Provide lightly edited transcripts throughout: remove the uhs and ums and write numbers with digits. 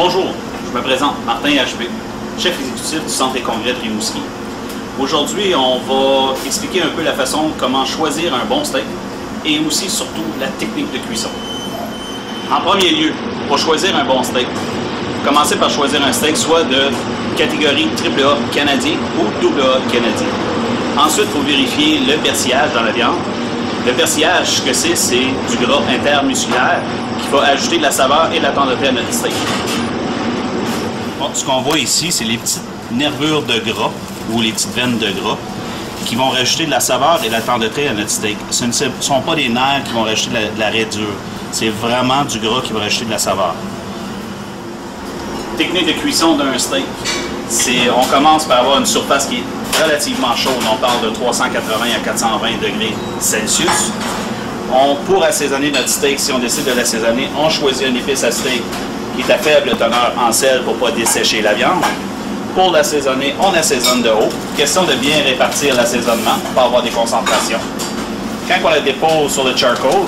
Bonjour, je me présente, Martin HB, chef exécutif du Centre des congrès de Rimouski. Aujourd'hui, on va expliquer un peu la façon comment choisir un bon steak et aussi, surtout, la technique de cuisson. En premier lieu, pour choisir un bon steak, commencez par choisir un steak soit de catégorie AAA canadien ou AA canadien. Ensuite, il faut vérifier le persillage dans la viande. Le persillage, ce que c'est du gras intermusculaire qui va ajouter de la saveur et de la tendreté à notre steak. Bon, ce qu'on voit ici, c'est les petites nervures de gras ou les petites veines de gras qui vont rajouter de la saveur et de la tendreté à notre steak. Ce ne sont pas des nerfs qui vont rajouter de la raidure. C'est vraiment du gras qui va rajouter de la saveur. Technique de cuisson d'un steak. On commence par avoir une surface qui est relativement chaude. On parle de 380 à 420 degrés Celsius. Pour assaisonner notre steak, si on décide de l'assaisonner, on choisit une épice à steak qui est à faible teneur en sel pour ne pas dessécher la viande. Pour l'assaisonner, on assaisonne de haut. Question de bien répartir l'assaisonnement pour pas avoir des concentrations. Quand on la dépose sur le charcoal,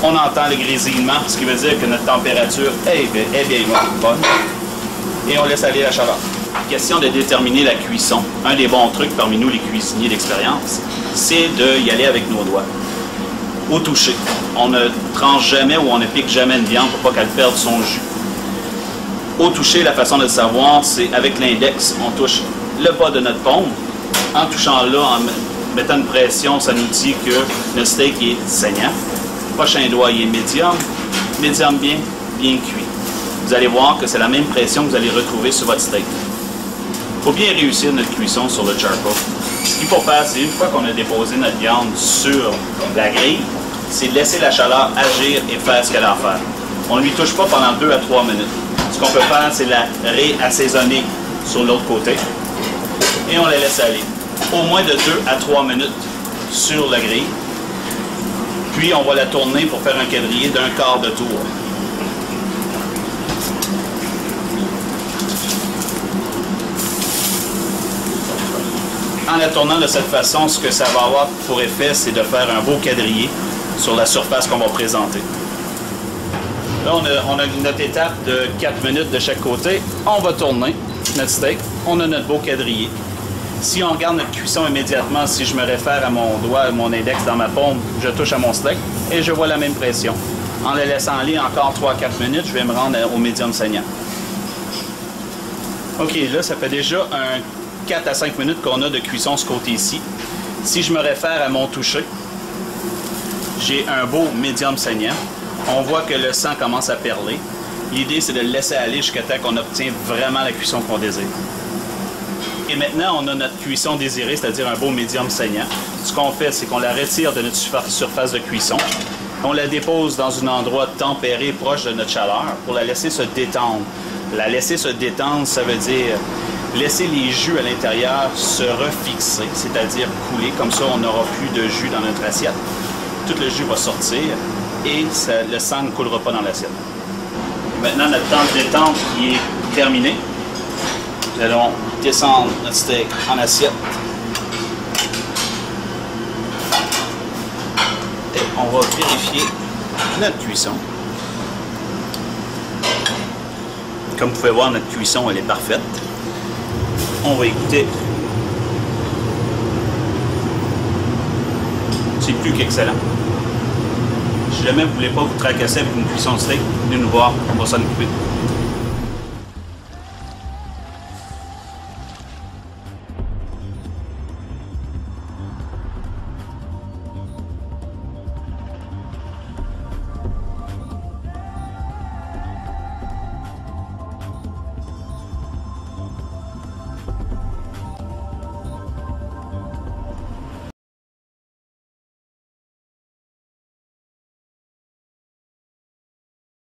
on entend le grésillement, ce qui veut dire que notre température est bien bonne. Et on laisse aller la chaleur. Question de déterminer la cuisson. Un des bons trucs parmi nous, les cuisiniers d'expérience, c'est d'y aller avec nos doigts. Au toucher. On ne tranche jamais ou on ne pique jamais une viande pour pas qu'elle perde son jus. Au toucher, la façon de le savoir, c'est avec l'index, on touche le bas de notre paume. En touchant là, en mettant une pression, ça nous dit que le steak est saignant. Prochain doigt, il est médium bien cuit. Vous allez voir que c'est la même pression que vous allez retrouver sur votre steak. Il faut bien réussir notre cuisson sur le charcoal. Ce qu'il faut faire, c'est une fois qu'on a déposé notre viande sur la grille, c'est de laisser la chaleur agir et faire ce qu'elle a à faire. On ne lui touche pas pendant 2 à 3 minutes. Ce qu'on peut faire, c'est la réassaisonner sur l'autre côté et on la laisse aller. Au moins de 2 à 3 minutes sur la grille. Puis on va la tourner pour faire un quadrillé d'un quart de tour. En la tournant de cette façon, ce que ça va avoir pour effet, c'est de faire un beau quadrillé sur la surface qu'on va présenter. Là, on a notre étape de 4 minutes de chaque côté. On va tourner notre steak. On a notre beau quadrillé. Si on regarde notre cuisson immédiatement, si je me réfère à mon doigt, à mon index dans ma paume, je touche à mon steak et je vois la même pression. En le laissant aller encore 3-4 minutes, je vais me rendre au médium saignant. OK, là, ça fait déjà un 4 à 5 minutes qu'on a de cuisson ce côté-ci. Si je me réfère à mon toucher, j'ai un beau médium saignant. On voit que le sang commence à perler. L'idée, c'est de le laisser aller jusqu'à temps qu'on obtient vraiment la cuisson qu'on désire. Et maintenant, on a notre cuisson désirée, c'est-à-dire un beau médium saignant. Ce qu'on fait, c'est qu'on la retire de notre surface de cuisson. On la dépose dans un endroit tempéré, proche de notre chaleur, pour la laisser se détendre. La laisser se détendre, ça veut dire laisser les jus à l'intérieur se refixer, c'est-à-dire couler. Comme ça, on n'aura plus de jus dans notre assiette. Tout le jus va sortir et le sang ne coulera pas dans l'assiette. Maintenant, notre temps de détente qui est terminé. Nous allons descendre notre steak en assiette. Et on va vérifier notre cuisson. Comme vous pouvez voir, notre cuisson, elle est parfaite. On va écouter. C'est plus qu'excellent. Si jamais vous ne voulez pas vous tracasser avec une cuisson de steak, venez nous voir, on va s'en occuper.